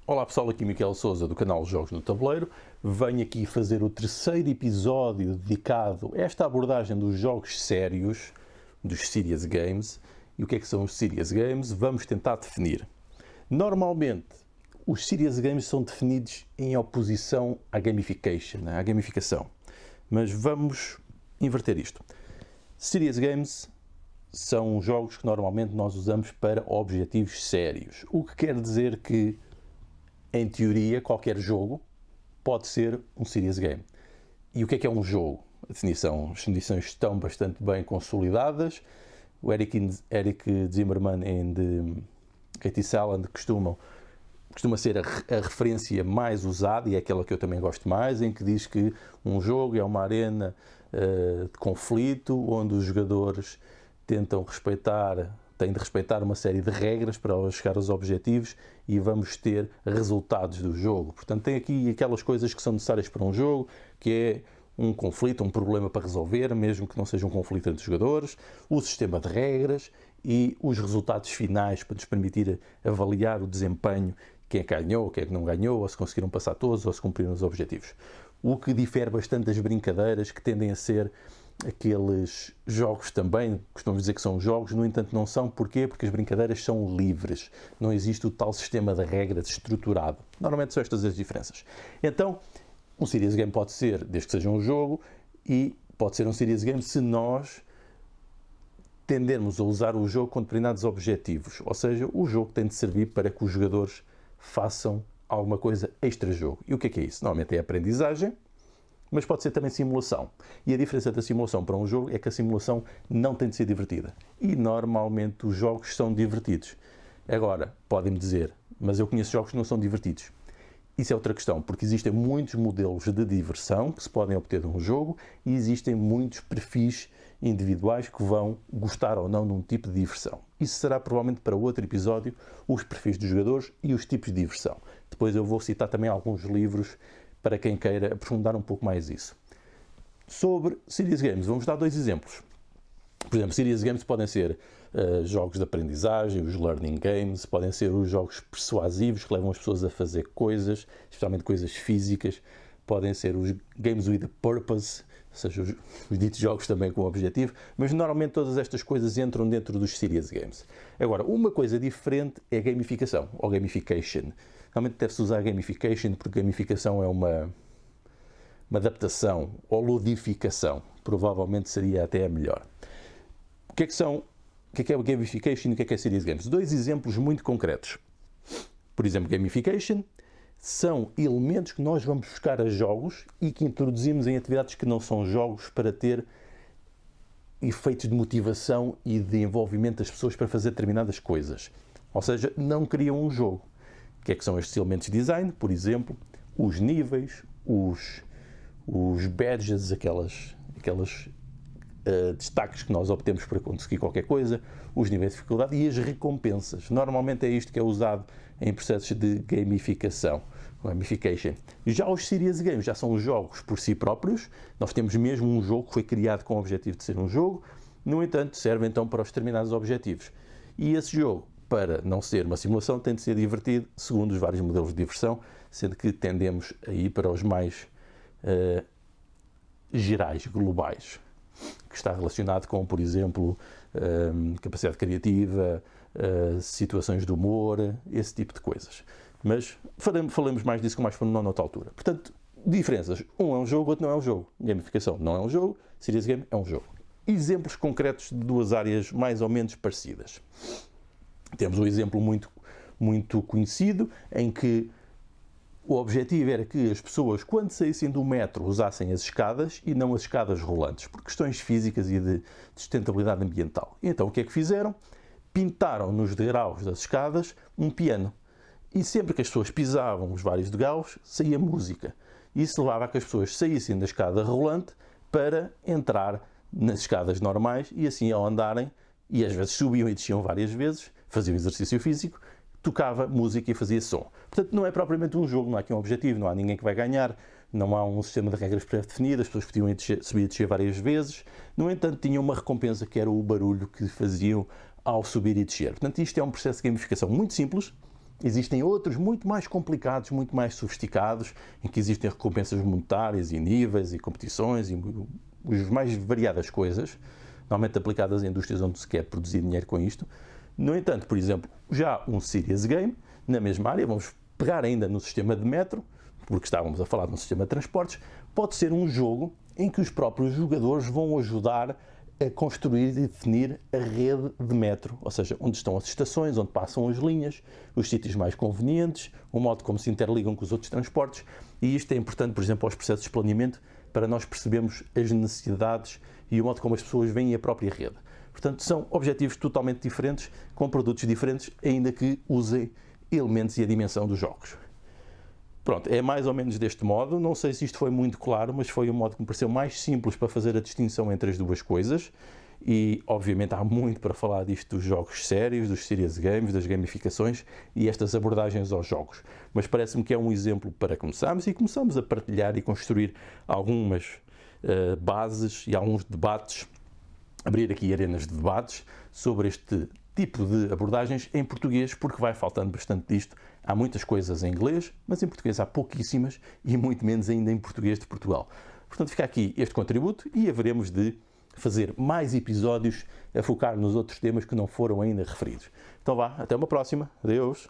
Olá pessoal, aqui Miquel Sousa do canal Jogos no Tabuleiro. Venho aqui fazer o terceiro episódio dedicado a esta abordagem dos jogos sérios, dos Serious Games. E o que é que são os Serious Games? Vamos tentar definir. Normalmente, os Serious Games são definidos em oposição à gamification, à gamificação. Mas vamos inverter isto. Serious Games são jogos que normalmente nós usamos para objetivos sérios. O que quer dizer que, em teoria, qualquer jogo pode ser um serious game. E o que é um jogo? As definições estão bastante bem consolidadas. O Eric Zimmerman e Katie Salen costuma ser a referência mais usada, e é aquela que eu também gosto mais, em que diz que um jogo é uma arena de conflito, onde os jogadores têm de respeitar uma série de regras para chegar aos objetivos e vamos ter resultados do jogo. Portanto, tem aqui aquelas coisas que são necessárias para um jogo, que é um conflito, um problema para resolver, mesmo que não seja um conflito entre os jogadores, o sistema de regras e os resultados finais para nos permitir avaliar o desempenho, quem é que ganhou, quem é que não ganhou, ou se conseguiram passar todos, ou se cumpriram os objetivos. O que difere bastante das brincadeiras, que tendem a ser aqueles jogos também, costumamos dizer que são jogos, no entanto não são. Porquê? Porque as brincadeiras são livres. Não existe o tal sistema de regras estruturado. Normalmente são estas as diferenças. Então, um serious game pode ser, desde que seja um jogo, e pode ser um serious game se nós tendermos a usar o jogo com determinados objetivos. Ou seja, o jogo tem de servir para que os jogadores façam alguma coisa extra-jogo. E o que é isso? Normalmente é aprendizagem, mas pode ser também simulação. E a diferença da simulação para um jogo é que a simulação não tem de ser divertida. E normalmente os jogos são divertidos. Agora, podem-me dizer, mas eu conheço jogos que não são divertidos. Isso é outra questão, porque existem muitos modelos de diversão que se podem obter de um jogo e existem muitos perfis individuais que vão gostar ou não de um tipo de diversão. Isso será provavelmente para outro episódio, os perfis dos jogadores e os tipos de diversão. Depois eu vou citar também alguns livros para quem queira aprofundar um pouco mais isso. Sobre Serious Games, vamos dar dois exemplos. Por exemplo, Serious Games podem ser jogos de aprendizagem, os Learning Games, podem ser os jogos persuasivos que levam as pessoas a fazer coisas, especialmente coisas físicas, podem ser os Games with a Purpose, ou seja, os ditos jogos também com objetivo, mas normalmente todas estas coisas entram dentro dos Serious Games. Agora, uma coisa diferente é a gamificação, ou gamification. Normalmente deve-se usar gamification porque gamificação é uma adaptação, ou ludificação, provavelmente seria até a melhor. O que é o gamification e o que é Serious Games? Dois exemplos muito concretos. Por exemplo, gamification são elementos que nós vamos buscar a jogos e que introduzimos em atividades que não são jogos para ter efeitos de motivação e de envolvimento das pessoas para fazer determinadas coisas. Ou seja, não criam um jogo. O que são estes elementos de design? Por exemplo, os níveis, os badges, aquelas destaques que nós obtemos para conseguir qualquer coisa, os níveis de dificuldade e as recompensas. Normalmente é isto que é usado em processos de gamification. Já os Serious Games já são jogos por si próprios. Nós temos mesmo um jogo que foi criado com o objetivo de ser um jogo, no entanto serve então para os determinados objetivos. E esse jogo, para não ser uma simulação, tem de ser divertido, segundo os vários modelos de diversão, sendo que tendemos a ir para os mais gerais, globais, que está relacionado com, por exemplo, capacidade criativa, situações de humor, esse tipo de coisas. Mas falemos mais disso com mais pormenor noutra altura. Portanto, diferenças. Um é um jogo, outro não é um jogo. Gamificação não é um jogo, Serious Game é um jogo. Exemplos concretos de duas áreas mais ou menos parecidas. Temos um exemplo muito conhecido, em que o objetivo era que as pessoas, quando saíssem do metro, usassem as escadas e não as escadas rolantes, por questões físicas e de sustentabilidade ambiental. E então o que é que fizeram? Pintaram nos degraus das escadas um piano. E sempre que as pessoas pisavam os vários degraus, saía música. Isso levava a que as pessoas saíssem da escada rolante para entrar nas escadas normais e assim ao andarem, e às vezes subiam e desciam várias vezes, faziam exercício físico, tocava música e fazia som. Portanto, não é propriamente um jogo, não há aqui um objetivo, não há ninguém que vai ganhar, não há um sistema de regras pré-definido, as pessoas podiam subir e descer várias vezes. No entanto, tinham uma recompensa que era o barulho que faziam ao subir e descer. Portanto, isto é um processo de gamificação muito simples, Existem outros muito mais complicados, muito mais sofisticados, em que existem recompensas monetárias e níveis e competições e as mais variadas coisas, normalmente aplicadas em indústrias onde se quer produzir dinheiro com isto. No entanto, por exemplo, já um serious game, na mesma área, vamos pegar ainda no sistema de metro, porque estávamos a falar de um sistema de transportes, pode ser um jogo em que os próprios jogadores vão ajudar a construir e definir a rede de metro, ou seja, onde estão as estações, onde passam as linhas, os sítios mais convenientes, o modo como se interligam com os outros transportes, e isto é importante, por exemplo, aos processos de planeamento, para nós percebermos as necessidades e o modo como as pessoas veem a própria rede. Portanto, são objetivos totalmente diferentes, com produtos diferentes, ainda que usem elementos e a dimensão dos jogos. Pronto, é mais ou menos deste modo. Não sei se isto foi muito claro, mas foi o modo que me pareceu mais simples para fazer a distinção entre as duas coisas. E, obviamente, há muito para falar disto dos jogos sérios, dos serious games, das gamificações e estas abordagens aos jogos. Mas parece-me que é um exemplo para começarmos e começamos a partilhar e construir algumas bases e alguns debates, abrir aqui arenas de debates sobre este tipo de abordagens em português, porque vai faltando bastante disto. Há muitas coisas em inglês, mas em português há pouquíssimas e muito menos ainda em português de Portugal. Portanto, fica aqui este contributo e haveremos de fazer mais episódios a focar nos outros temas que não foram ainda referidos. Então vá, até uma próxima. Adeus!